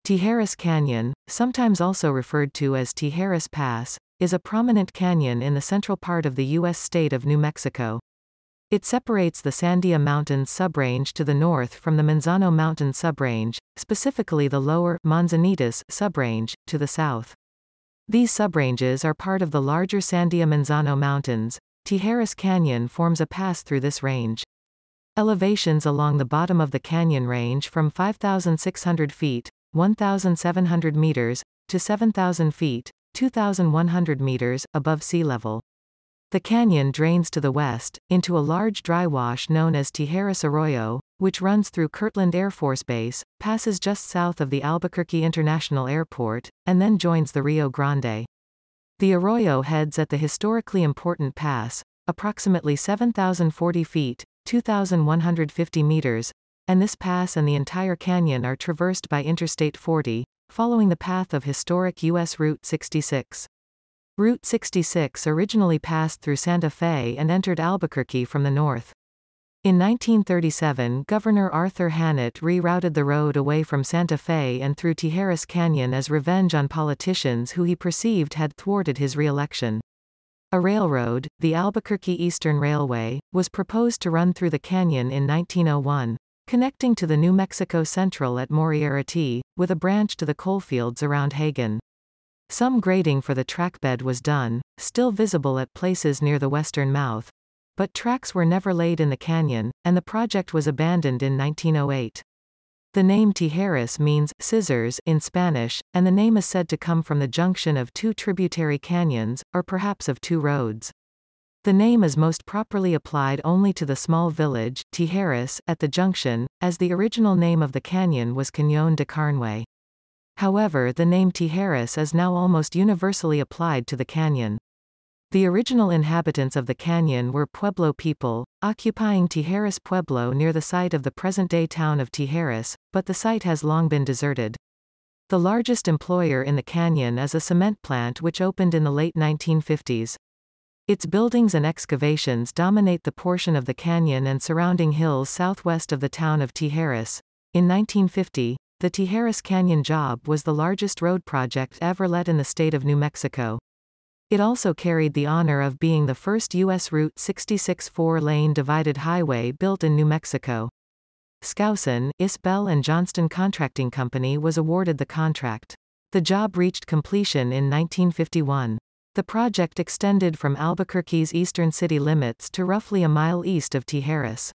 Tijeras Canyon, sometimes also referred to as Tijeras Pass, is a prominent canyon in the central part of the U.S. state of New Mexico. It separates the Sandia Mountains subrange to the north from the Manzano Mountain subrange, specifically the lower Manzanitas subrange, to the south. These subranges are part of the larger Sandia-Manzano Mountains. Tijeras Canyon forms a pass through this range. Elevations along the bottom of the canyon range from 5,600 feet, 1,700 meters, to 7,000 feet, 2,100 meters, above sea level. The canyon drains to the west, into a large dry wash known as Tijeras Arroyo, which runs through Kirtland Air Force Base, passes just south of the Albuquerque International Airport, and then joins the Rio Grande. The arroyo heads at the historically important pass, approximately 7,040 feet, 2,150 meters, and this pass and the entire canyon are traversed by Interstate 40, following the path of historic U.S. Route 66. Route 66 originally passed through Santa Fe and entered Albuquerque from the north. In 1937, Governor Arthur Hannett rerouted the road away from Santa Fe and through Tijeras Canyon as revenge on politicians who he perceived had thwarted his re-election. A railroad, the Albuquerque Eastern Railway, was proposed to run through the canyon in 1901, connecting to the New Mexico Central at Moriarty, with a branch to the coalfields around Hagen. Some grading for the trackbed was done, still visible at places near the western mouth, but tracks were never laid in the canyon, and the project was abandoned in 1908. The name Tijeras means scissors in Spanish, and the name is said to come from the junction of two tributary canyons, or perhaps of two roads. The name is most properly applied only to the small village, Tijeras, at the junction, as the original name of the canyon was Cañón de Carnway. However, the name Tijeras is now almost universally applied to the canyon. The original inhabitants of the canyon were Pueblo people, occupying Tijeras Pueblo near the site of the present-day town of Tijeras, but the site has long been deserted. The largest employer in the canyon is a cement plant which opened in the late 1950s. Its buildings and excavations dominate the portion of the canyon and surrounding hills southwest of the town of Tijeras. In 1950, the Tijeras Canyon job was the largest road project ever let in the state of New Mexico. It also carried the honor of being the first U.S. Route 66 four-lane divided highway built in New Mexico. Skousen, Isbell and Johnston Contracting Company was awarded the contract. The job reached completion in 1951. The project extended from Albuquerque's eastern city limits to roughly a mile east of Tijeras.